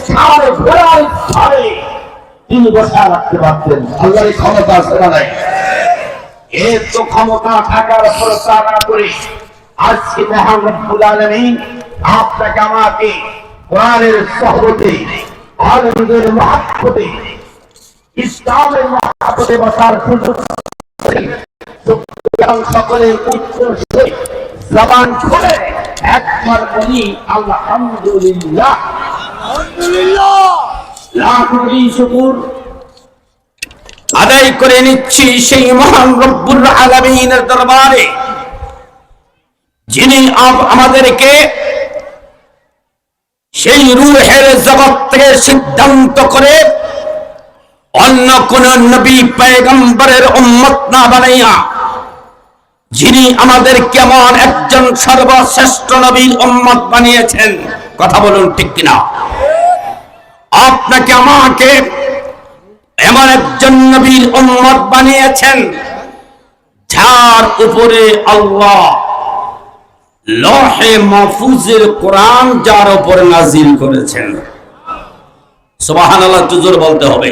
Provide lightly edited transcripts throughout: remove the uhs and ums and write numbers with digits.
সামনে ঘোড়ার ছাড়ে তিনি বসা রাখতে পারতেন। আল্লাহর ক্ষমতা আছে না নাই? এর তো ক্ষমতা থাকার পর তা না করে আজকে মহান রব্বুল আলামিন আপনাকে আমাকে কোরআনের সহবতে, আলেমদের মহব্বতে, ইসলামের মহব্বতে বসার সুযোগ সকলের উচ্চ জবান খুলে একবার বলি আলহামদুলিল্লাহ। লাখ কোটি শুকর আদায় করে নিচ্ছি সেই মহান রব্বুল আলামিনের দরবারে, যিনি আমাদেরকে সেই রূহের জগৎ থেকে সিদ্ধান্ত করে অন্য কোন নবী পয়গম্বরের উম্মত না বানাইয়া, যিনি আমাদের কেমন একজন সর্বশ্রেষ্ঠ নবীর উম্মত বানিয়েছেন। কথা বলুন ঠিক কিনা? আপনাকে আমাকে এমন একজন নবীর উম্মত বানিয়েছেন যার উপরে আল্লাহ লৌহে মাহফুজের কোরআন যার উপরে নাজিল করেছেন। সুবহানাল্লাহ, জোরে বলতে হবে।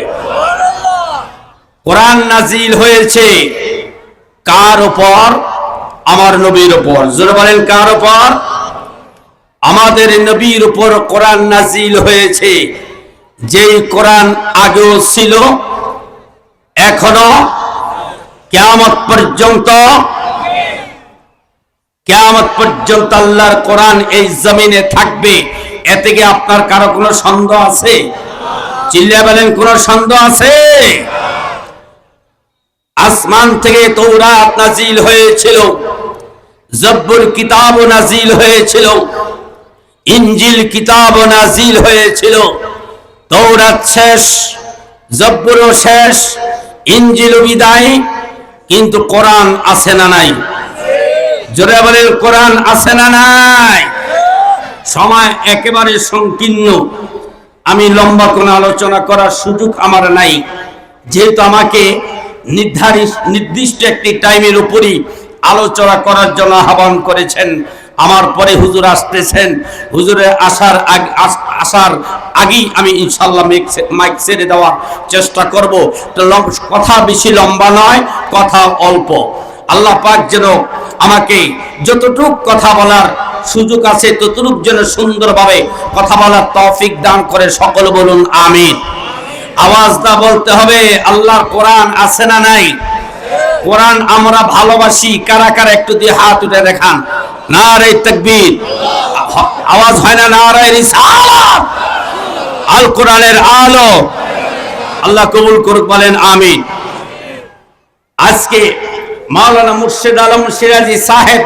কোরআন নাজিল হয়েছে কার উপর? আমার নবীর উপর। জোরে বলেন, কার উপর? আমাদের নবীর উপর কোরআন নাজিল হয়েছে। যেই কোরআন আগেও ছিল, এখনো কিয়ামত পর্যন্ত আল্লাহর কোরআন এই জমিনে থাকবে। এতে কি আপনার কারো কোনো সন্দেহ আছে? চিল্লায়া বলেন, কোনো সন্দেহ আছে? আসমান থেকে তৌরাত নাজিল হয়েছিল, জব্বুর কিতাব নাজিল হয়েছিল, ইনজিল কিতাব নাজিল হয়েছিল। তৌরাত শেষ, জব্বুর শেষ, ইনজিল বিদায়, কিন্তু কোরআন আছে না নাই? জোরে বলেন, কোরআন আছে না নাই? সময় একেবারে সংকীর্ণ, আমি লম্বা কোনো আলোচনা করার সুযোগ আমার নাই। যেহেতু আমাকে নির্দিষ্ট একটি টাইমের উপরই আলোচনা করার জন্য আহ্বান করেছেন, আমার পরে হুজুর আসতেছেন। হুজুরের আসার আগেই আমি ইনশাআল্লাহ মাইক ছেড়ে দেওয়ার চেষ্টা করব। তো কথা বেশি লম্বা নয়, কথা অল্প। আল্লাহ পাক যেন আমাকে যতটুক কথা বলার সুযোগ আছে ততটুক যেন সুন্দরভাবে কথা বলার তৌফিক দান করে। সকল বলুন আমিন। আওয়াজটা বলতে হবে, আল্লাহর কোরআন আছে না নাই? কোরআন আমরা ভালোবাসি কারা কারা একটু দিয়ে হাত উঠে দেখান। নারে তাকবীর। আওয়াজ হয় না? নারে রিসালাত। আল কোরআনের আলো আল্লাহ কবুল করুক, বলেন আমিন। আজকে মাওলানা মুর্শিদ আলম সিরাজি সাহেব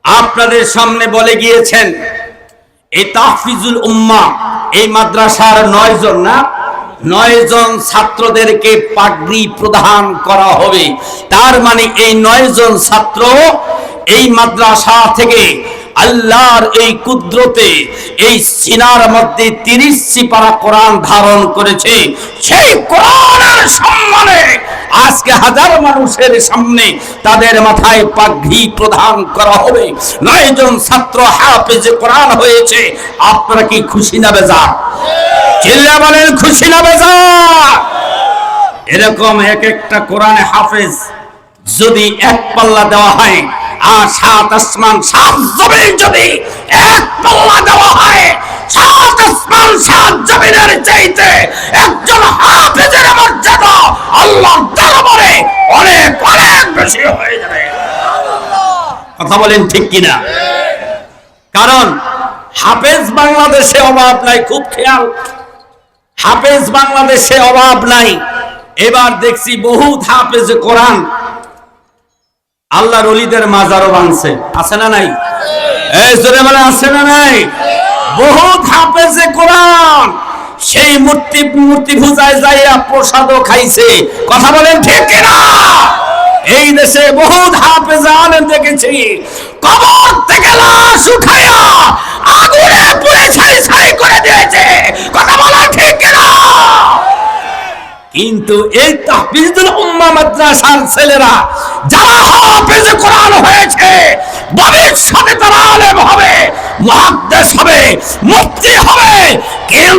আপনাদের সামনে বলে গিয়েছেন, এই তাহফিজুল উম্মাহ এই মাদ্রাসার 9 জন ছাত্রদেরকে পাগড়ি প্রদান করা হবে। তার মানে এই 9 জন ছাত্র এই মাদ্রাসা থেকে আল্লাহর এই কুদরতে এই সিনার মধ্যে 30টি পারা কোরআন ধারণ করেছে। সেই কোরআনের সম্মানে আজকে হাজার মানুষের সামনে তাদের মাথায় পাগড়ি প্রদান করা হবে। 9 জন ছাত্র হাফেজে কোরআন হয়েছে। আপনারা কি খুশি না বেজার? চিল্লা বলেন, খুশি না বেজার? এরকম এক একটা কোরআনে হাফেজ যদি এক পাল্লা দেওয়া হয়, আর 7 আসমান 7 জমিন যদি এক পাল্লা দেওয়া হয়, 7 আসমান 7 জমিনের চাইতে একজন হাফেজের মর্যাদা আল্লাহর দরবারে অনেক অনেক বেশি হয়ে যাবে। কথা বলেন ঠিক কিনা? কারণ হাফেজ বাংলাদেশে অভাব নাই, খুব খেয়াল। হাফেজ বাংলাদেশে অভাব নাই। এবার দেখছি বহুত হাফেজ কোরআন আল্লাহর ওলিদের মাজারও বানছে। আছে না নাই? এই জোরে বলে, আছে না নাই? বহুত হাফেজে কোরআন সেই মূর্তি পূজায় যাইয়া প্রসাদও খাইছে। কথা বলেন ঠিক কিনা? এই দেশে বহুত হাফেজ আলেম দেখেছি কবর থেকে লাশ উঠাইয়া আগুনে পুড়ে ছাই করে দিয়েছে। কথা বলা ঠিক কিনা? কিন্তু এই তাহফিজুল উম্মাহ মাদ্রাসার ছেলেরা যারা হাফেজে কোরআন হয়েছে, ভবিষ্যতে তারা আলেম হবে, মুহাদ্দিস হবে, মুফতি হবে। কিন্তু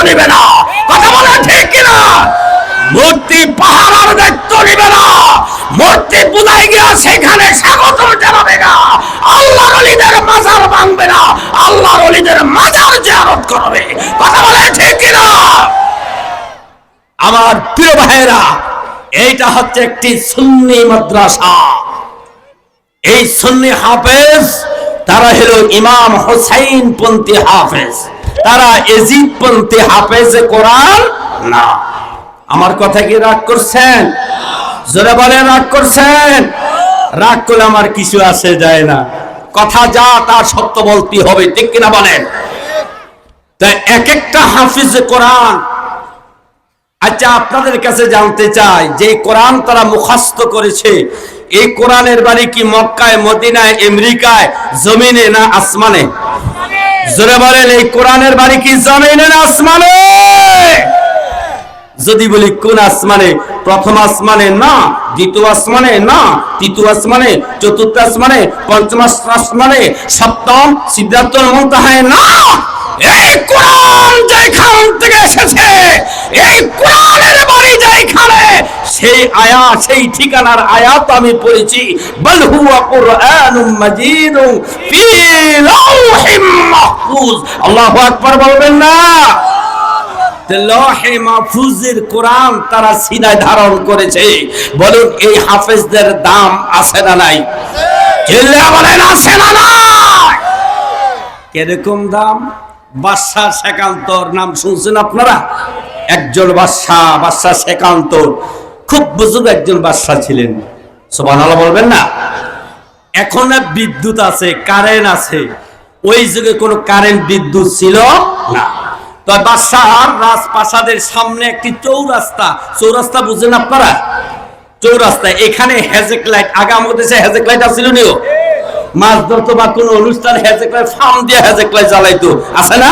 নিবে না। কথা বলে ঠিক কিনা? মূর্তি পাহারার দায়িত্ব নিবে না, মূর্তি পূজায় গিয়া সেখানে স্বাগত জানাবে না, আল্লাহর ওলিদের মাজার ভাঙবে না, আল্লাহর ওলিদের মাজার জিয়ারত করবে। কথা বলে ঠিক কিনা? আমার প্রিয় ভাইয়েরা, এইটা হচ্ছে একটি সুন্নি মাদ্রাসা। এই সুন্নি হাফেজ তারা হলো ইমাম হুসাইন পন্থী হাফেজ, তারা এজিদ পন্থী হাফেজ কোরআন না। আমার কথা কি রাগ করছেন? জোরে বলেন রাগ করছেন? রাগ করলে আমার কিছু আসে যায় না, কথা যা তার সত্য বলতে হবে, ঠিক কিনা বলেন? তাই এক একটা হাফিজ কোরআন। আচ্ছা, আপনাদের কাছে জানতে চাই, যে কোরআন তারা মুখস্থ করেছে, এই কোরআনের বাড়ি কি মক্কায়, মদিনায়, আমেরিকায়, জমিনে না আসমানে? জোরে বলেন, এই কোরআনের বাড়ি কি জমিনে না আসমানে? যদি বলি কোন আসমানে? প্রথম আসমানে না, দ্বিতীয় আসমানে না, তৃতীয় আসমানে, চতুর্থ আসমানে, পঞ্চম আসমানে, সপ্তম সিদ্ধার্থুল মুনতাহায় না। এই কোরআন যেখান থেকে এসেছে, এই কোরআনের বাড়ি যেখানে, সেই আয়াত, সেই ঠিকানার আয়াত আমি পড়েছি, বল হুয়া কুরআনুম মাজিদুম ফি লাউহিম মাহফুজ। আল্লাহু আকবার বলবেন না? লৌহে মাহফুজের কোরআন তারা সিনায় ধারণ করেছে। বলুন, এই হাফেজদের দাম আছে না নাই? চিল্লা বলেন, আছে না নাই? কিরকম দাম? বাদশাহ শেখান্তর নাম শুনছেন আপনারা? একজন বাদশাহ শেখান্তর, খুব বুজুর্গ একজন বাদশাহ ছিলেন। সুবহানাল্লাহ বলবেন না? এখন বিদ্যুৎ আছে, কারেন্ট আছে, ওই যুগে কোনো কারেন্ট বিদ্যুৎ ছিল না। তো বাদশাহর রাজপ্রাসাদের সামনে একটি চৌরাস্তা বুঝেন আপনারা? চৌরাস্তা, এখানে হেজেক লাইট, আগে আমাদের দেশে হেজেক লাইট আসছিল নিও, মাছ ধরতো বা কোনো অনুষ্ঠান হেজেক লাইট, ফার্ম দিয়ে হেজেক লাইট জ্বালাইতো, আছে না?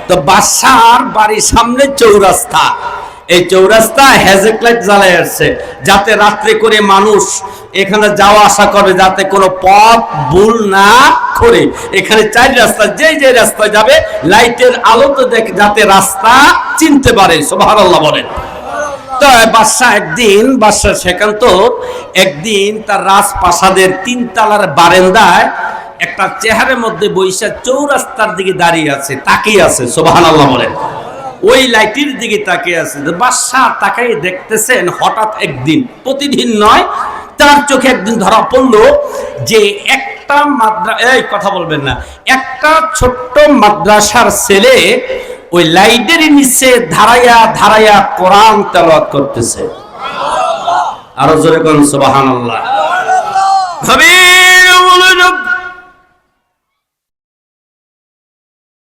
তো বাদশাহর বাড়ির সামনে চৌরাস্তা, এই চৌরাস্তা হেজেক লাইট জ্বালাই আসছে, যাতে রাত্রে করে মানুষ এখানে যাওয়া আসা করবে, যাতে কোনো পথ ভুল না করে। এখানে 4 রাস্তা, যে রাস্তায় যাবে লাইটের আলো তো দেখে, যাতে রাস্তা চিনতে পারে। সুবহানাল্লাহ বলেন। তো বাদশাহ শেখান্তর একদিন তার রাজপ্রাসাদের 3 তলার বারান্দায় একটা চেহারের মধ্যে বৈশা চৌরাস্তার দিকে দাঁড়িয়ে আছে, তাকিয়ে আছে। সুবহানাল্লাহ বলেন। ওই লাইটের দিকে তাকিয়ে আছে। বাদশাহ তাকিয়ে দেখতেছেন, হঠাৎ একদিন, প্রতিদিন নয়, তার চোখে একদিন ধরা পড়লো যে একটা কথা বলবেন না, একটা ছোট্ট মাদ্রাসার ছেলে ওই লাইটের নিচে ধারায়া কোরআন তেলাওয়াত করতেছে। আরো জোরে বলুন সুবহানাল্লাহ।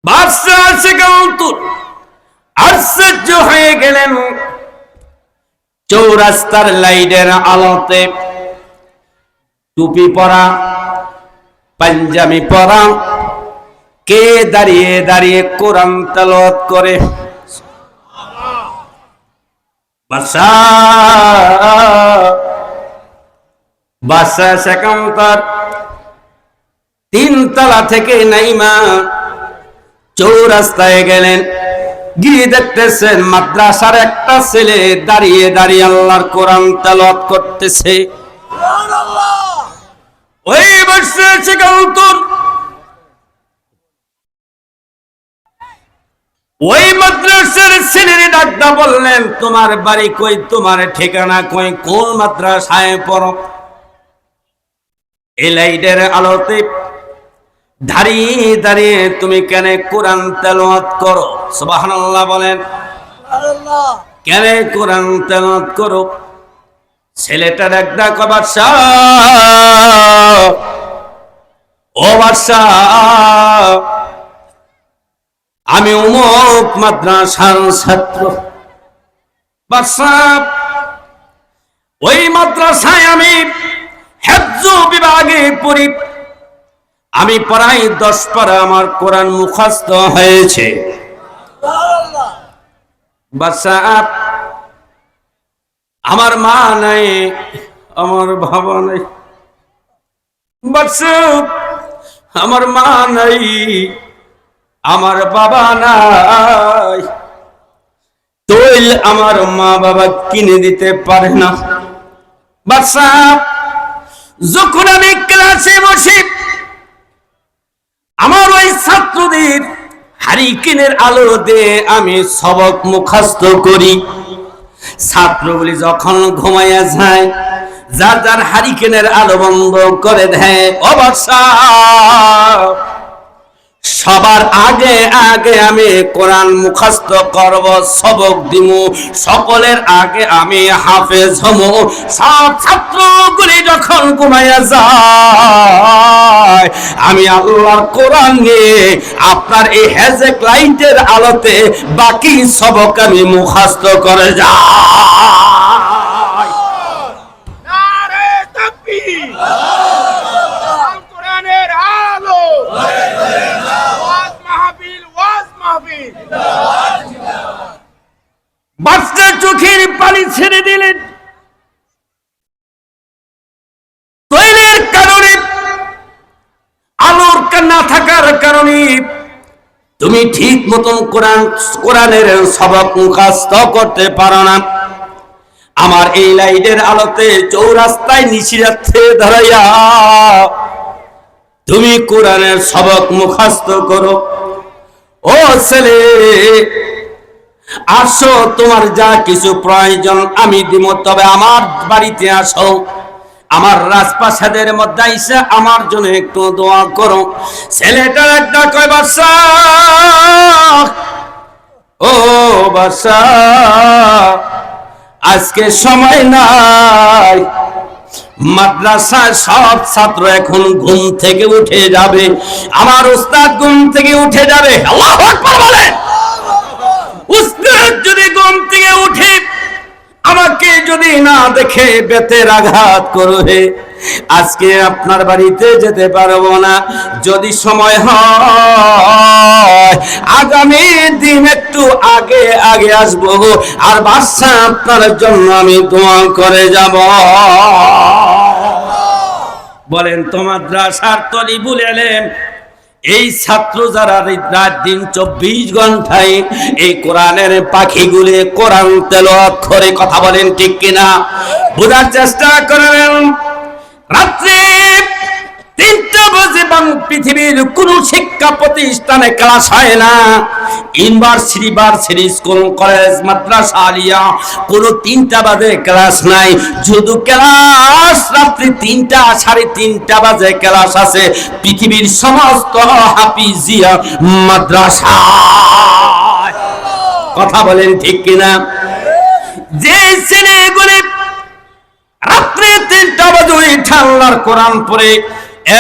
বাদশাহ শেখান্তর আশ্চর্য হয়ে গেলেন, চৌরাস্তার লাইটের আলোতে টুপি পরা, পাঞ্জাবি পরা কে দাঁড়িয়ে দাঁড়িয়ে কোরআন তেলাওয়াত করে। বাদশাহ শেখান্তর 3 তলা থেকে নাইমা চৌরাস্তায় গেলেন, গিয়ে দেখতেছেন মাদ্রাসার একটা ছেলে দাঁড়িয়ে দাঁড়িয়ে আল্লাহর কোরআন তেলাওয়াত করতেছে। ওই বাদশাহ শেখান্তর ওই মাদ্রাসার ছেলের ডাকটা বললেন, তোমার বাড়ি কই, তোমার ঠিকানা কই, কোন মাদ্রাসায় পড়ো? এই লাইটের আলোতে দাঁড়িয়ে দাঁড়িয়ে তুমি কেন কোরআন তেলাওয়াত করো? সুবহানাল্লাহ বলেন। কেন কোরআন তেলাওয়াত করো? ছেলেটা ডাকটা কয়, বাদশাহ, ও বাদশাহ, আমি অমুক মাদ্রাসার ছাত্র। বাদশাহ, ওই মাদ্রাসায় আমি হিফজ বিভাগে পড়ি, আমি প্রায় 10 পারা আমার কোরআন মুখস্থ হয়েছে। বাদশাহ, আমার মা নাই, আমার বাবা নাই। বাদশাহ, আমার মা নাই, আমার বাবা নাই, মোবাইল আমার মা বাবা কিনে দিতে পারে না। বাচ্চা, যখন আমি ক্লাসে বসি আমার ওই ছাত্রদের হারিকেনের আলো দিয়ে আমি সবক মুখস্থ করি। ছাত্রগুলি যখন ঘুমাইয়া যায়, যার যার হারিকেনের আলো বন্ধ করে দেয়, অবশ্যই সবার আগে আগে আমি কোরআন মুখস্থ করব, সবক দিব, সকলের আগে আমি হাফেজ হব। সব ছাত্রগুলি যখন ঘুমাইয়া যায়, আমি আল্লাহর কোরআন নিয়ে আপনার এই হেজেক লাইটের আলোতে বাকি সবক আমি মুখস্থ করে যাই। নারে তাকবীর, কোরআনের আলো, ওয়াজ মাহফিল, ওয়াজ মাহফিল। বাচ্চা চোখের পানি ছেড়ে দিলেন। তৈলের কারণে, আলোর না থাকার কারণে তুমি ঠিক মতন কোরআনের সবক মুখস্থ করতে পারো না। আমার এই লাইটের আলোতে চৌরাস্তায় নিশিরাতে ধরাইয়া তুমি কোরআনের সবক মুখস্থ করো। ও ছেলে, আসো, তোমার যা কিছু প্রয়োজন আমি দিব, তবে আমার বাড়িতে আসো, আমার রাজপ্রাসাদের মধ্যে আইসা আমার জন্য একটু দোয়া করো। ছেলেটার একটা কয়, বাদশা, ও বাদশা, আজকে সময় নাই, মাদ্রাসায় সব ছাত্র এখন ঘুম থেকে উঠে যাবে, আমার উস্তাদ ঘুম থেকে উঠে যাবে। আল্লাহু আকবার বলেন। উস্তাদ যদি ঘুম থেকে উঠে আমাকে যদি না দেখে বেতের আঘাত করবে, আজকে আপনার বাড়িতে যেতে পারবো না। যদি সময় হয় আগামী দিন একটু আগে আগে আসবো, আর বাদশা আপনার জন্য আমি দোয়া করে যাব। বলেন তো, মাদ্রাসার তলিবুল ইলম এই ছাত্র যারা রাত দিন 24 ঘন্টায় এই কোরআনের পাখিগুলি কোরআন তেলাওয়াত করে, কথা বলেন ঠিক কিনা? বোঝার চেষ্টা করবেন। রাত্রে 3টা বাজে পৃথিবীর কোন শিক্ষা প্রতিষ্ঠানে ক্লাস হয় না, ইউনিভার্সিটি, ভার্সিটি, স্কুল, কলেজ, মাদ্রাসা, আলিয়া, কোন 3টা বাজে ক্লাস নাই। শুধু ক্লাস রাত্রি 3টা 3:30 বাজে ক্লাস আছে পৃথিবীর সমস্ত হাফিজিয়া মাদ্রাসা। কথা বলেন ঠিক কিনা? যে ছেলেগুলি রাত্রে 3টা বাজে উঠে আল্লাহর কোরআন পড়ে,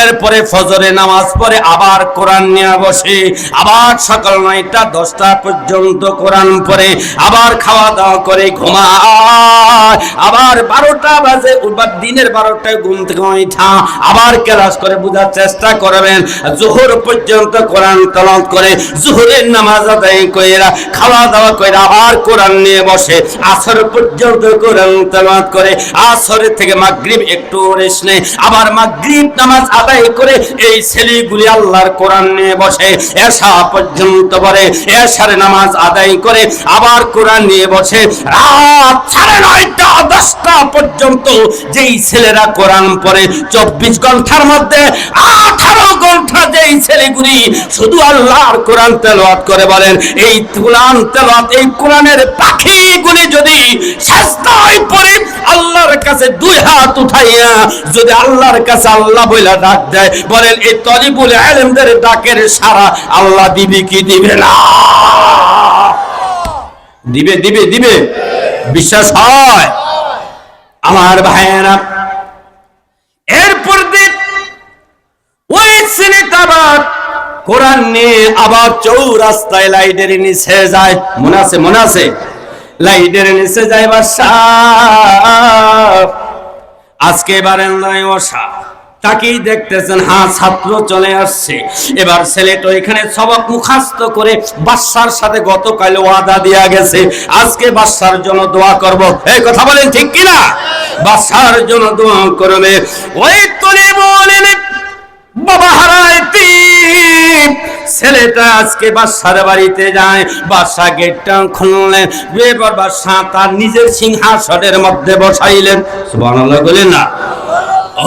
এরপরে ফজরে নামাজ পড়ে আবার কোরআন নিয়ে বসে, আবার সকাল 9টা 10টা পর্যন্ত কোরআন পড়ে, আবার খাওয়া দাওয়া করে ঘুমায়, আবার 12টা বাজে দিনের 12টায় ঘুম থেকে ওঠা, আবার ক্লাস করে। বোঝার চেষ্টা করবেন, জোহর পর্যন্ত কোরআন তেলাওয়াত করে, জোহরের নামাজ আদায় করে খাওয়া দাওয়া করে আবার কোরআন নিয়ে বসে, আসর পর্যন্ত কোরআন তেলাওয়াত করে, আসরের থেকে মাগরিব একটু রেস্ট নেয়, আবার মাগরিব নামাজ আদায় করে এই ছেলেগুলি আল্লাহর কোরআন নিয়ে বসে, এশা পর্যন্ত পড়ে, এশার নামাজ আদায় করে আবার কোরআন নিয়ে বসে, রাত 9:30 10টা পর্যন্ত যেই ছেলেরা কোরআন পড়ে, 24 ঘন্টার মধ্যে 18 ঘন্টা যেই ছেলেগুলি শুধু আল্লাহর কোরআন তেলাওয়াত করে। বলেন, এই কোরআন তেলাওয়াত, এই কোরআনের পাখিগুলি যদি সাজদায় পড়ে আল্লাহর কাছে 2 হাত উঠাইয়া যদি আল্লাহর কাছে আল্লাহ বইলা ডাক দেয়, বলেন এই তলিবুল ইলমদের ডাকের সারা আল্লাহ দিবে কি দিবে না? দিবে, দিবে, দিবে, বিশ্বাস হয় আমার ভাইয়েরা। এরপর দিন ওই ছেলেটা আবার কোরআন নিয়ে আবার চৌরাস্তায় লাইটের নিচে যায়, মনে আছে? মনে আছে? লাইটের নিচে যায় বাদশা, আজকে বারান্দায় বসা, তাকেই দেখতেছেন, হ্যাঁ ছাত্র চলে আসছে। এবার ছেলেটা এখানে সবক মুখস্থ করে বাদশার সাথে গতকাল ওয়াদা দেয়া গেছে, আজকে বাদশার জন্য দোয়া করব। এই কথা বলেন ঠিক কিনা? বাদশার জন্য দোয়া করবে। ওই তলিবুল ইলম বাবা হারাইতে ছেলেটা আজকে বাদশার বাড়িতে যায়। বাদশা গেটটা খুললেন, এবার বাদশা তার নিজের সিংহাসনের মধ্যে বসাইলেন। সুবহানাল্লাহ বলেন না?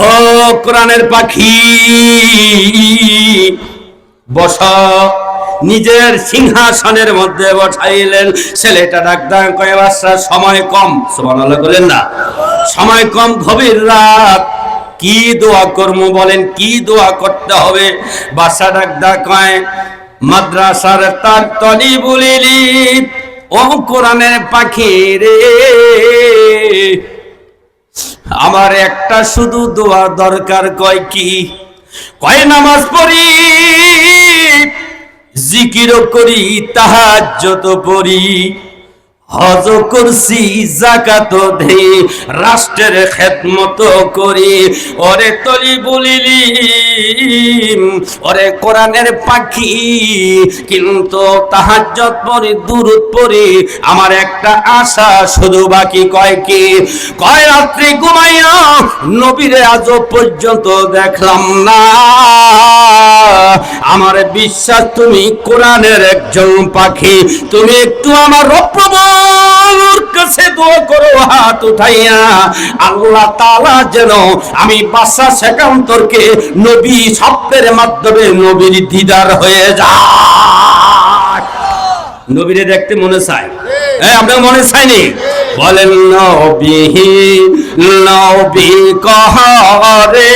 ও কোরআনের পাখি, বসা। নিজের সিংহাসনের মধ্যে বসাইলেন। ছেলেটা ডাক কয়ে, বাদশা সময় কম। সুবহানাল্লাহ বলেন না? সময় কম, গভীর রাত, কি দোয়া করবো বলেন, কি দোয়া করতে হবে? বাদশা ডাক কয়, মাদ্রাসার তার তলি বলিলি, ও কোরআনের পাখি রে, আমার একটা শুধু দোয়া দরকার। কয় কি? কয় নামাজ পড়ি, জিকিরও করি, তাহাজ্জুদ পড়ি, হজ করছি, যাকাত দেই, রাষ্ট্রের খেদমত করি। ওরে তলি বলিলি, ওরে কোরআনের পাখি, কিন্তু তাহাজ্জুদ পড়ি, দুরূদ পড়ি, আমার একটা আশা শুধু বাকি। কয় কি? কয় রাত্রি ঘুমাইয়া নবীরে আজ পর্যন্ত দেখলাম না। আমার বিশ্বাস তুমি কোরআনের একজন পাখি, তুমি একটু আমার রব্বুর কাছে দোয়া করো হাত উঠাইয়া, আল্লাহ তাআলা যেন আমি বাদশা সেকান্তরকে নবী শব্দের মাধ্যমে নবীর দিদার হয়ে যায়। নবীরে দেখতে মনে চায়, আপনার মনে চায়নি? বলেন নবী নবী কহরে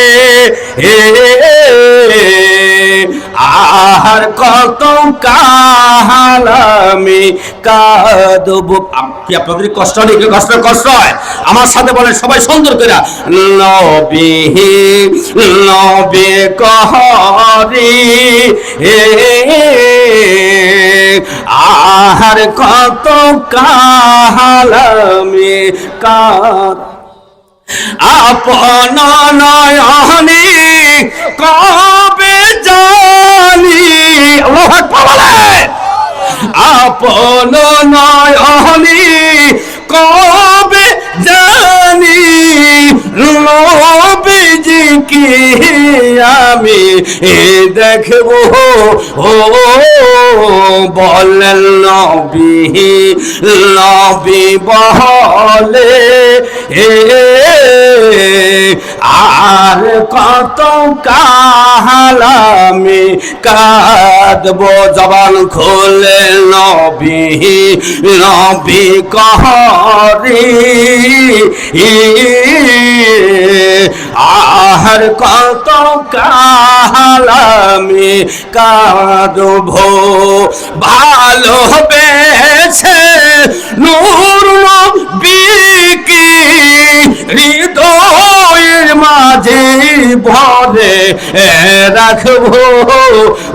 আহার কত কাহালামি কাঁদব। আপনি আপনাদের কষ্ট নেই, কষ্ট হয়। আমার সাথে বলেন সবাই সুন্দর করে, নবী নবী কহরে আহার কত কাহালামি কাঁদ। আপন নয়নে কবে জানি, আপন নয়নে কবে জানি, নবীজিকে আমি দেখবো। ও বলেন নবী নবী বলে আর কত কাহালামি কাঁদব। জবান খোলে নবী নবী কহরে আহার কত কাহালামি কাঁদব। ভালোবেসে নূর নবীকে হৃদয়ের মাঝে ভরে রাখবো।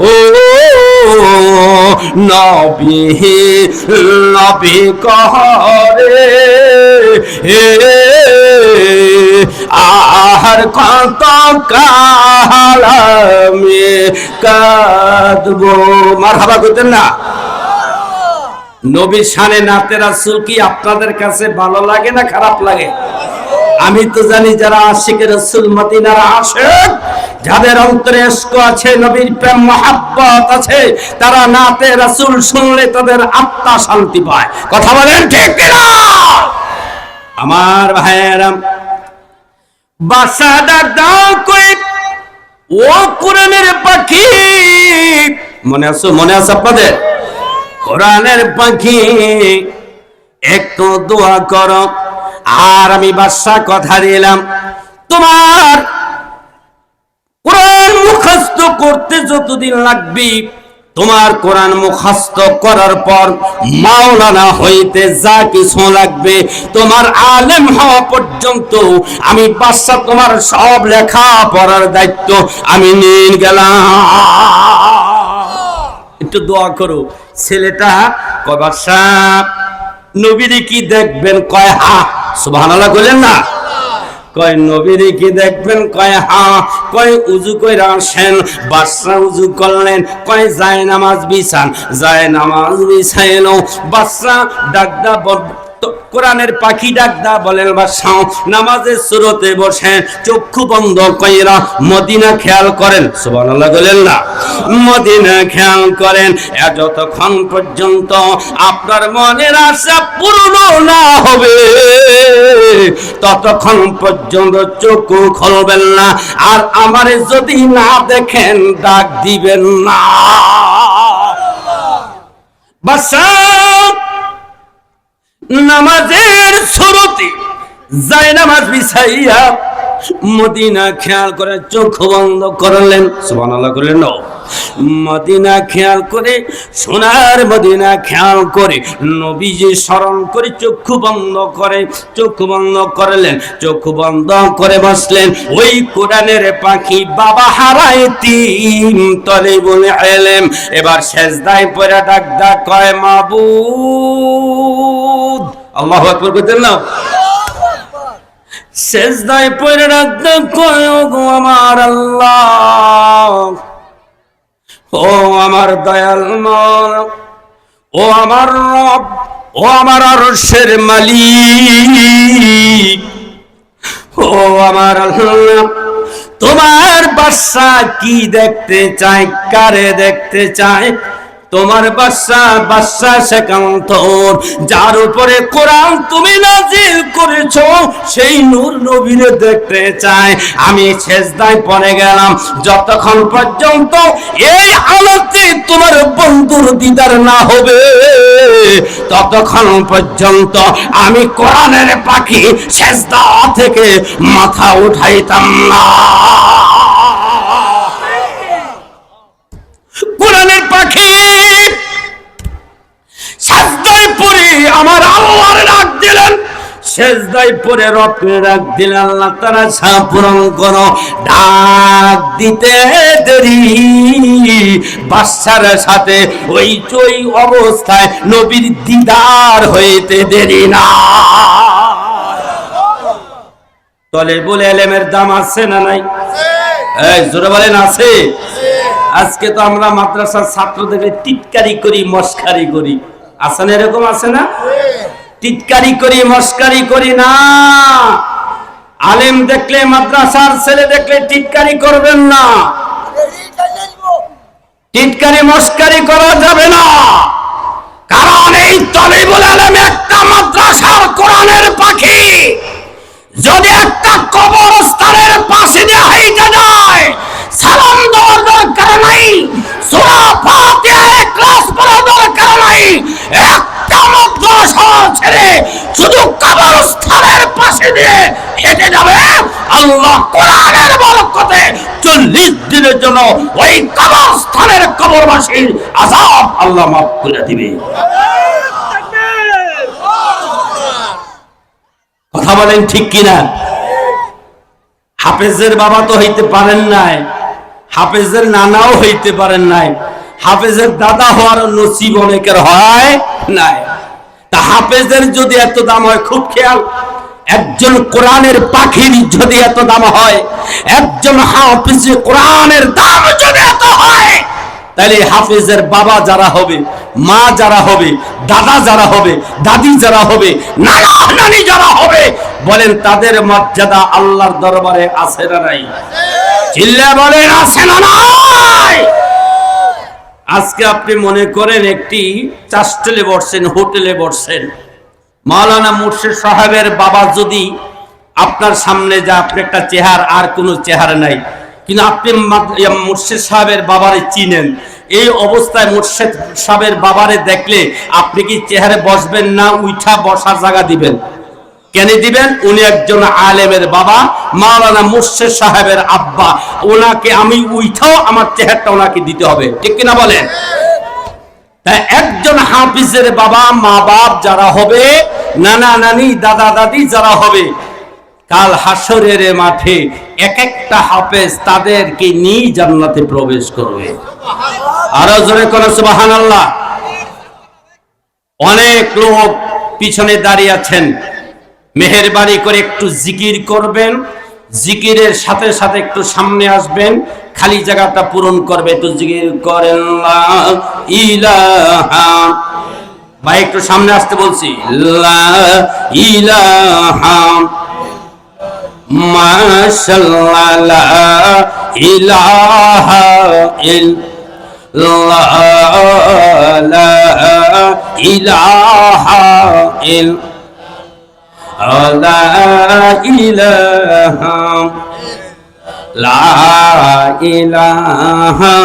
ও নবী নবী কহরে আহার কত কাহালামি কাঁদবো। মারহাবা করতেন না? নবীর শানে নাতে রাসূল কি আপনাদের কাছে ভালো লাগে না খারাপ লাগে? আমি তো জানি যারা আশিকে রাসূল, মদিনার আশিক, যাদের অন্তরে ইশক আছে, নবীর প্রেম মহব্বত আছে, তারা নাতে রাসূল শুনলে তাদের আত্মা শান্তি পায়। কথা বলেন ঠিক কিনা? আমার ভাইয়েরা, বাদশা দাও কই, ও কোরআনের পাখি, মনে আছে আপনাদের? কোরআনের পাখি একটু দোয়া করো। আর আমি বাদশা কথা দিলাম, তোমার কোরআন মুখস্থ করতে যতদিন লাগবে, তোমার কোরআন মুখস্থ করার পর মাওলানা হইতে যা কিছু লাগবে, তোমার আলেম হওয়া পর্যন্ত আমি বাদশা তোমার সব লেখা পড়ার দায়িত্ব আমি নিয়ে গেলাম। একটু দোয়া করো। ছেলেটা কয়, বাদশা নবীরে কি দেখবেন? কয় হা। সুবহানাল্লাহ বলেন না? কয় নবীরে কি দেখবেন? কয় হা। কয় উজু কইরা আসেন। বাদশা উজু করলেন। কয় যায় নামাজ বিছান। যায় নামাজ বিছাইলো। বাদশা ডাকদা কোরআনের পাখি ডাকদা বলেন বাদশাহ নামাজের সুরতে বসে চক্ষু বন্ধ কইরা মদিনা খেয়াল করেন, সুবহানাল্লাহ বলেন না, মদিনা খেয়াল করেন। যতক্ষণ পর্যন্ত আপনার মনের আশা পূর্ণ না হবে ততক্ষণ পর্যন্ত চক্ষু খুলবেন না, আর আমারে যদি না দেখেন ডাক দিবেন না। বাদশাহ নামাজের শুরুতে জায়নামাজ বিছাইয়া মদিনা খেয়াল করে চোখ বন্ধ করলেন, সুবহানাল্লাহ করলেন না, মদিনা খেয়াল করে সোনার মদিনা খেয়াল করে নবীজি স্মরণ করে চক্ষু বন্ধ করে, চক্ষু বন্ধ করলেন, চক্ষু বন্ধ করে বসলেন। ওই কোরআনের পাখি বাবা হারায় তিন তলে বলে এলেম, এবার সেজদায় পড়ে ডাক ডাক কয় মাবুদ, আল্লাহু আকবার বলতেন না, সেজদায় পড়ে ডাক ডাক কয় গো আমার আল্লাহ, ও আমার দয়াল মাওলা, ও আমার রব, ও আমার আরশের মালিক, ও আমার আল্লাহ, তোমার বাদশা কি দেখতে চায়, কারে দেখতে চায়? তোমার বাদশা সেকান্তর যার উপরে কোরআন তুমি নাজিল করেছো সেই নূর নবীরে দেখতে চায়। আমি সেজদায় পড়ে গেলাম, যতক্ষণ পর্যন্ত এই আলোতে তোমার বন্ধুর দিদার না হবে ততক্ষণ পর্যন্ত আমি কোরআনের পাখি সেজদা থেকে মাথা উঠাইতাম না। কোরআনের পাখি সেজদায় পড়ে আমার আল্লাহর ডাক দিলেন, সেজদায় পড়ে রবকে ডাক দিলেন, আল্লাহ তাআলা পূরণ করো। ডাক দিতে দেরি, বাদশার সাথে ওই অবস্থায় নবীর দিদার হইতে দেরি না। তলে বলে এলেমের দাম আছে না নাই? এই জোরে বলেন আছে। আজকে তো আমরা মাদ্রাসার ছাত্রদেরকে টিটকারি করি, মস্কারি করি, আছে না? এরকম আছে না? টিটকারি করি, মস্কারি করি না। আলেম দেখলে, মাদ্রাসার ছেলে দেখলে টিটকারি করবেন না, টিটকারি মস্কারি করা যাবে না। কারণ এই তলিবুল আলেম একটা মাদ্রাসার কোরআনের পাখি যদি একটা কবরস্থানের পাশে দিয়ে হাইটা যায়, সালাম দেওয়ার দরকার নাই, সূরা ফাতিহা ইখলাস পড়ার দরকার নাই, একটা মাদ্রাসা ছেড়ে শুধু কবরস্থানের পাশে দিয়ে হেঁটে যাবে, আল্লাহ কোরআনের বরকতে 40 দিনের জন্য ওই কবরস্থানের কবরবাসীর আযাব আল্লাহ মাফ করে দিবে। কথা বলেন ঠিক কিনা? হাফেজের বাবা তো হইতে পারেন নাই, হাফেজের নানাও হইতে পারেন নাই, হাফেজের দাদা হওয়ার নসিব অনেকের হয় নাই। তা হাফেজের যদি এত দাম হয়, খুব খেয়াল, একজন কোরআনের পাখির যদি এত দাম হয়, একজন হাফেজ কোরআনের দাম যদি এত হয়, তাহলে হাফেজের বাবা যারা হবে, মা যারা হবে, দাদা যারা হবে, দাদি যারা হবে, নানা নানি যারা হবে, বলেন তাদের মর্যাদা আল্লাহর দরবারে আছে না নাই? চিল্লা বলেন আছে না নাই? আজকে আপনি মনে করেন একটি চাষটেলে বসছেন, হোটেলে বসছেন, মাওলানা মুর্শিদ সাহেবের বাবা যদি আপনার সামনে যা, আপনি একটা চেহারা, আর কোনো চেহারা নাই, কিন্তু আপনি মুর্শিদ সাহেবের বাবারে চিনেন, এই অবস্থায় মুর্শিদ সাহেবের বাবারে দেখলে আপনি কি চেহারে বসবেন না উঠা বসার জায়গা দিবেন? কেন দিবেন? উনি একজন আলেমের বাবা, মাওলানা মুর্শিদ সাহেবের আব্বা, ওনাকে আমি উঠাও আমার চেহারাটা ওনাকে দিতে হবে, ঠিক কিনা বলেন? তাই একজন হাফিজের বাবা, মা বাপ যারা হবে, নানা নানি, দাদা দাদি যারা হবে, কাল হাসরের মাঠে এক একটা হাফেজ তাদেরকে নিয়ে জান্নাতে প্রবেশ করবে। আরো জোরে কোন সুবহানাল্লাহ। অনেক লোক পিছনে দাঁড়িয়ে আছেন, মেহেরবানি করে একটু জিকির করবেন, জিকিরের সাথে সাথে একটু সামনে আসবেন, খালি জায়গাটা পূরণ করবে, একটু জিকির করেন লা ইলাহা ভাই একটু সামনে আসতে বলছি। লা ইলাহা মাশাআল্লাহ, লা ইলাহা ইল্লাল্লাহ, লা ইলাহা ইল্লাল্লাহ, লা ইলাহা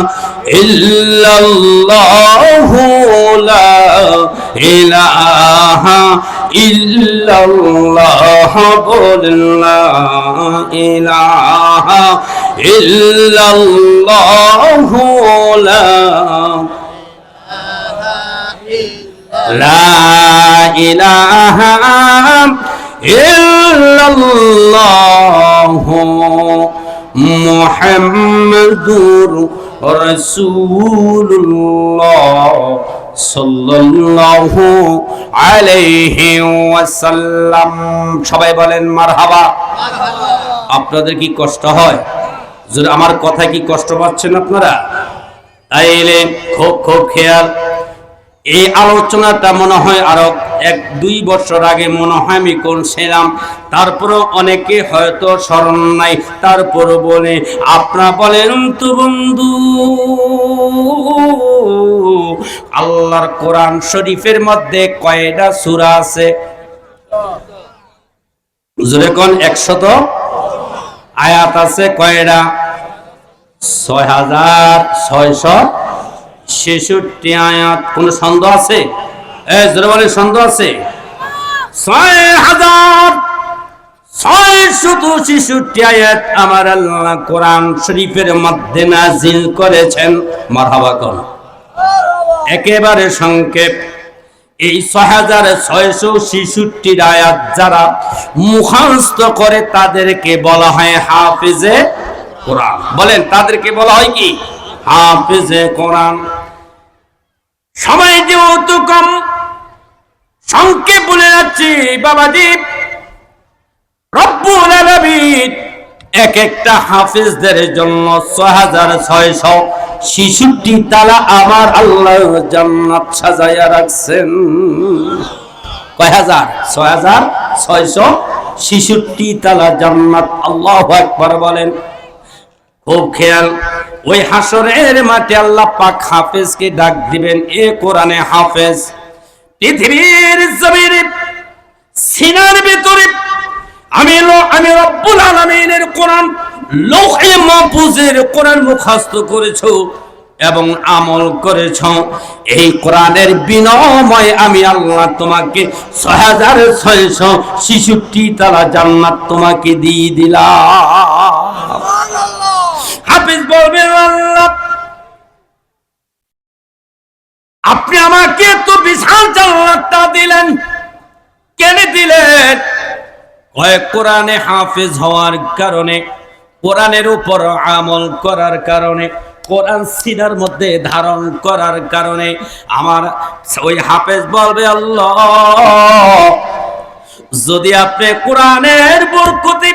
ইল্লাল্লাহ, লা ইলাহা ইল্লাল্লাহ, বলেন লা ইলাহা ইল্লাল্লাহ, লা ইলাহা ইল্লাল্লাহ মুহাম্মাদুর রাসূলুল্লাহ সাল্লাল্লাহু আলাইহি ওয়াসাল্লাম। সবাই বলেন মারহাবা। আপনাদের কি কষ্ট হয়? যদি আমার কথায় কি কষ্ট পাচ্ছেন আপনারা? তাইলে খুব খুব খেয়াল। এই আলোচনাটা মনে হয় আরো 1-2 বছর আগে মনে হয় আমি করছিলাম, তারপরও অনেকে হয়তো স্মরণ নাই, তারপরও বলে আপনারা বলেন তো বন্ধু, আল্লাহর কোরআন শরীফের মধ্যে কয়টা সূরা আছে? জোরে কোন 100 আয়াত আছে। কয়টা? 6666 আয়াত। কোন সন্দেহ আছে? জোরে বলে সন্দেহ আছে? 6666 আয়াত আমার আল্লাহ কোরআন শরীফের মধ্যে নাজিল করেছেন। মারহাবা কোন। একেবারে সংক্ষেপ, এই 6666 আয়াত যারা মুখস্থ করে তাদেরকে বলা হয় হাফিজে কোরআন। বলেন তাদেরকে বলা হয় কি? হাফিজে কোরআন। সময় যেহেতু কম, সংক্ষেপ বলে যাচ্ছি বাবাজি। রব্বুল আলামিন এক একটা হাফিজদের জন্য 6666 তালা আমার আল্লাহ জান্নাত সাজায়া রাখছেন। কয় হাজার? 6666 তালা জান্নাত। আল্লাহু আকবার বলেন। খুব খেয়াল, ওই হাসরের মাঠে আল্লাহ পাক হাফেজকে ডাক দিবেন, এ কোরআনে হাফেজ। পৃথিবীর জমিনে সিনার ভিতরে আমি রব্বুল আলামিনের কোরআন লৌহে মাহফুজের কোরআন মুখস্থ করেছো এবং আমল করেছ। এই কোরআনের বিনিময়ে আমি আল্লাহ তোমাকে 6666 তালা জান্নাত তোমাকে দিয়ে দিলাম। হাফেজ বলবেন, আল্লাহ আপনি আমাকে তো বিশাল জান্নাতটা দিলেন, কেন দিলেন? কয়েক কোরআনে হাফেজ হওয়ার কারণে, কোরআনের উপর আমল করার কারণে, কোরআন সিনার মধ্যে ধারণ করার কারণে আমার ওই হাফেজ বলবে, আল্লাহ যদি আপনি কোরআনের বরকতে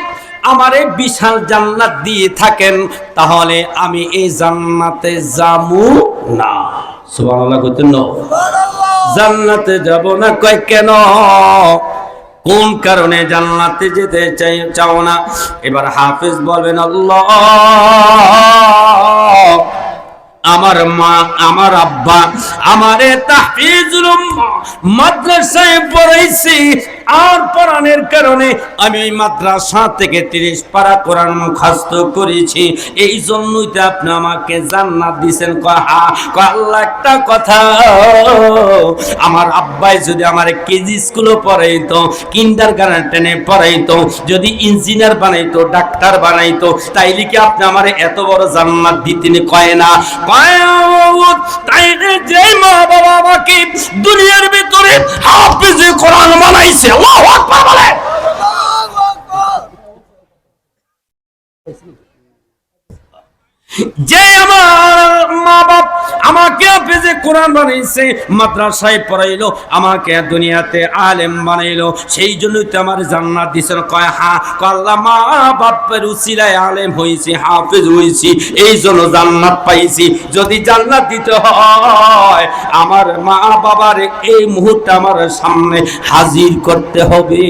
আমারে বিশাল জান্নাত দিয়ে থাকেন, তাহলে আমি এই জান্নাতে যাবো না। সুবহানাল্লাহ কইতেন না? জান্নাতে যাব না। কয় কেন? কোন কারণে জান্নাতে যেতে চাও না? এবার হাফেজ বলবেন, আল্লাহ আমার মা, আমার আব্বা আমারে তাহফিজুল মাদ্রাসায় পড়াইছি, আর পড়ানোর কারণে আমি এই মাদ্রাসা থেকে 30 পারা কোরআন মুখস্থ করেছি, এই জন্যই তো আপনি আমাকে জান্নাত দিবেন। আল্লাহ একটা কথা, আমার আব্বাই যদি আমার কেজি স্কুলে পড়াইতো, কিন্ডারগার্টেনে পড়াইতো, যদি ইঞ্জিনিয়ার বানাইতো, ডাক্তার বানাইতো, তাইলে কি আপনি আমার এত বড় জান্নাত দিতেন? কয় না? তাই যে মা বাবা আমাকে দুনিয়ার ভিতরে হাফেজে কোরআন বানাইছে, আল্লাহু আকবার বলে। যে আমার মা বাপ আমাকে হাফেজে কোরআন বানাইছে, মাদ্রাসায় পড়াইলো, আমাকে দুনিয়াতে আলেম বানাইলো, সেই জন্যই তো আমার জান্নাত দিছেন। কয় হ্যাঁ। আল্লাহ মা বাপের উসিলায় আলেম হইছি, হাফেজ হইছি, এই জন্য জান্নাত পাইছি। যদি জান্নাত দিতে হয় আমার মা বাবার এই মুহূর্তে আমার সামনে হাজির করতে হবে।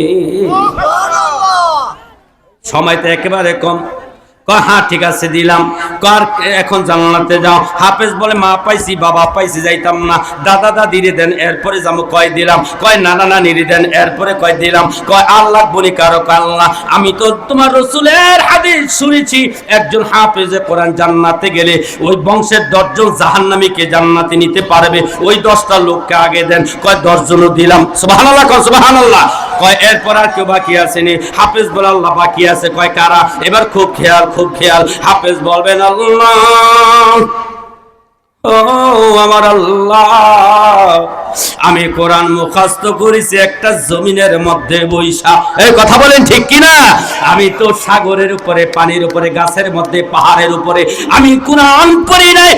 সময় তো একেবারে কম। কয় হ্যাঁ ঠিক আছে দিলাম। কর এখন জান্নাতে যাও। হাফেজ বলে মা পাইছি বাবা পাইছি যাইতাম না, দাদা দাদিরে দেন এরপরে যাবো। কয় দিলাম। কয় নানা নানিরে দেন এরপরে কয় দিলাম। কয় আল্লাহ বলি কারো আল্লাহ, আমি তো তোমার রাসূলের হাদিস শুনেছি একজন হাফেজে কোরআন জান্নাতে গেলে ওই বংশের 10 জন জাহান্নামীকে জান্নাতে নিতে পারবে, ওই 10টা লোককে আগে দেন। কয় 10 জনও দিলাম। সুবহানাল্লাহ, কয় সুবহানাল্লাহ। কয় এরপর আর কেউ বাকি আসেনি। হাফেজ বলে আল্লাহ বাকি আছে। কয় কারা? এবার খুব খেয়াল, খুব খেয়াল। হাফেজ বলবেন আল্লাহ, ও আমার আল্লাহ, আমি কোরআন মুখস্থ করেছি একটা জমিনের মধ্যে বৈশা। এই কথা বলেন ঠিক কিনা? আমি তো সাগরের উপরে, পানির উপরে, গাছের মধ্যে, পাহাড়ের উপরে আমি কোরআন পড়ি নাই।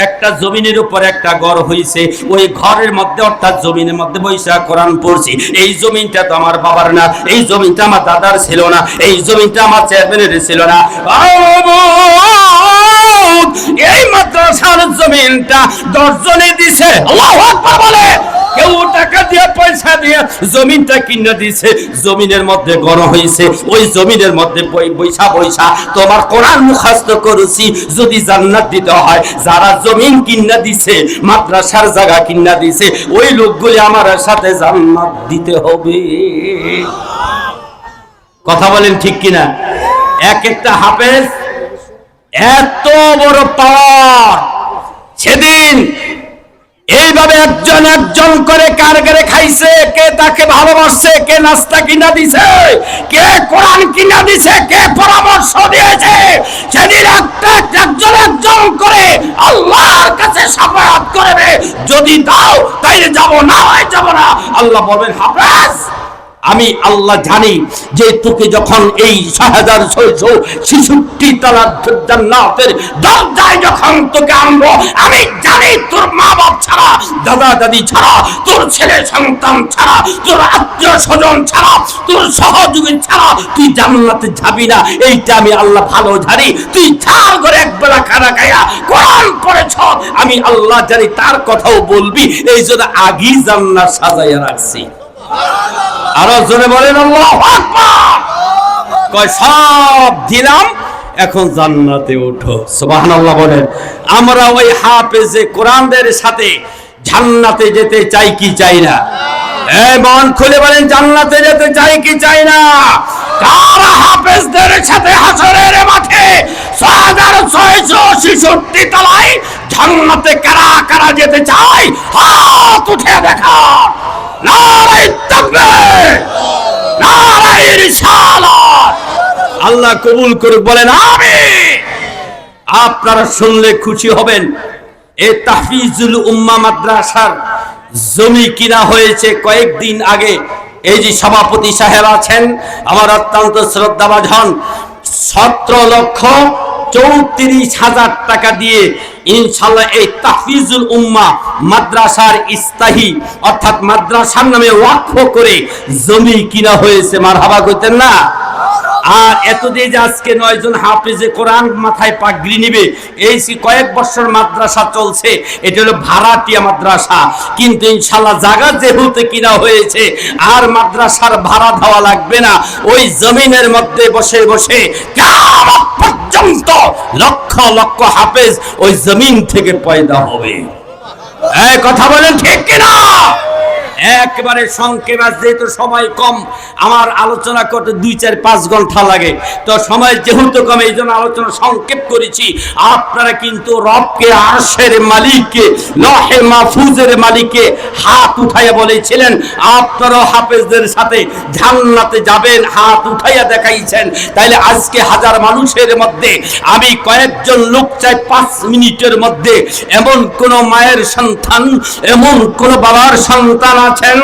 একটা জমিনের উপরে একটা ঘর হইছে, ওই ঘরের মধ্যে অর্থাৎ জমিনের মধ্যে বৈশা কোরআন পড়ছি। এই জমিনটা তো আমার বাবার না, এই জমিনটা আমার দাদার ছিল না, এই জমিনটা আমার চেয়ারম্যানের ছিল না। এই মাদ্রাসার জমিনটা 10 জনে দিছে। আল্লাহু আকবার বলে। কেউ টাকা দিয়ে পয়সা দিয়ে জমিনটা কিনে দিছে, জমিনের মধ্যে ঘর হইছে, ওই জমিনের মধ্যে বৈশা বৈশা তোমার কোরআন মুখস্থ করেছি। যদি জান্নাত দিতে হয় যারা জমিন কিনে দিছে, মাদ্রাসার জায়গা কিনে দিছে, ওই লোকগুলি আমার সাথে জান্নাত দিতে হবে। কথা বলেন ঠিক কিনা? এক একটা হাফেজ এত বড় পাওয়ার। সেদিন এইভাবে একজন একজন করে কারগারে খাইছে, কে তাকে ভালোবাসছে, কে নাস্তা কিনা দিছে, কে কোরআন কিনা দিছে, কে পরামর্শ দিয়েছে। সেদিন একজন একজন করে আল্লাহর কাছে শাফাআত করবে। যদি দাও তাইলে যাব, না হয় যাব না। আল্লাহ বলবেন হাফেজ আমি আল্লাহ জানি যে তোকে যখন এই 6666 তলার জান্নাতের দরজায় যখন তোকে আনবো, আমি জানি তোর মা বাপ ছাড়া, দাদা দাদি ছাড়া, তোর ছেলে সন্তান ছাড়া, তোর আত্মীয় স্বজন ছাড়া, তোর সহযোগী ছাড়া তুই জান্নাতে যাবি না। এইটা আমি আল্লাহ ভালো জানি। তুই চার করে একবেলা খানা খাইয়া কোরআন পড়েছ, আমি আল্লাহ জানি তার কথাও বলবি। এই জন্য আগেই জান্নাত সাজাইয়া রাখছি। আরো জোরে বলেন আল্লাহু আকবার। কয় সব দিলাম, এখন জান্নাতে ওঠো। সুবহানাল্লাহ বলেন। আমরা ওই হাফেজে কোরআনদের সাথে জান্নাতে যেতে চাই কি চাই না? এই মন খুলে বলেন, জান্নাতে যেতে চাই কি চাই না? কারা হাফেজদের সাথে হাসরের মাঠে 6666 তলায় জান্নাতে কারা কারা যেতে চায়? হাত উঠে দেখা। নারে তাকবীর, নারে রিসালাত। আল্লাহ কবুল করুক, বলেন আমিন। আপনারা শুনলে খুশি হবেন, এই তাহফিজুল উম্মাহ মাদ্রাসার জমি কিনা হয়েছে কয়েকদিন আগে। এই যে সভাপতি সাহেব আছেন আমার অত্যন্ত শ্রদ্ধাভাজন, 17,34,000 টাকা দিয়ে ইনশাআল্লাহ এই তাহফিজুল উম্মাহ মাদ্রাসার ইস্তাহি অর্থাৎ মাদ্রাসার নামে ওয়াকফ করে জমি কিনা হয়েছে। মারহাবা কইতেন না? আর এতদিন যে আজকে 9 জন হাফেজে কোরআন মাথায় পাগড়ি নিবে, এই কয়েক বছর মাদ্রাসা চলছে, এটা হলো ভাড়াটিয়া মাদ্রাসা। কিন্তু ইনশাআল্লাহ জায়গা যেহেতু কিনা হয়েছে আর মাদ্রাসার ভাড়া দেওয়া লাগবে না। ওই জমিনের মধ্যে বসে বসে কিয়ামত পর্যন্ত লক্ষ লক্ষ হাফেজ ওই জমিন থেকে পয়দা হবে। এই কথা বলেন ঠিক কিনা? একবারে সংক্ষেপ, যেহেতু সময় কম, আমার আলোচনা করতে 2-4-5 ঘন্টা লাগে, তো সময় যেহেতু কম এই জন্য আলোচনা সংক্ষেপ করেছি। আপনারা কিন্তু রবকে, আরশের মালিককে, লহে মাহফুজের মালিককে হাত উঠাইয়া বলেছিলেন আপনারা হাফেজদের সাথে জান্নাতে যাবেন, হাত উঠাইয়া দেখাইছেন। তাইলে আজকে হাজার মানুষের মধ্যে আমি কয়েকজন লোক চাই 5 মিনিটের মধ্যে এমন কোন মায়ের সন্তান, এমন কোন বাবার সন্তান আছেন,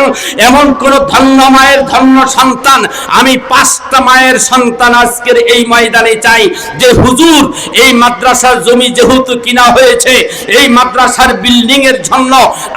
এমন কোন ধন্য মায়ের ধন্য সন্তান, আমি 5টা মায়ের সন্তান আজকের এই ময়দানে চাই যে হুজুর এই মাদ্রাসার জমি যেহেতু কিনা হয়েছে, এই মাদ্রাসার বিল্ডিং এর জন্য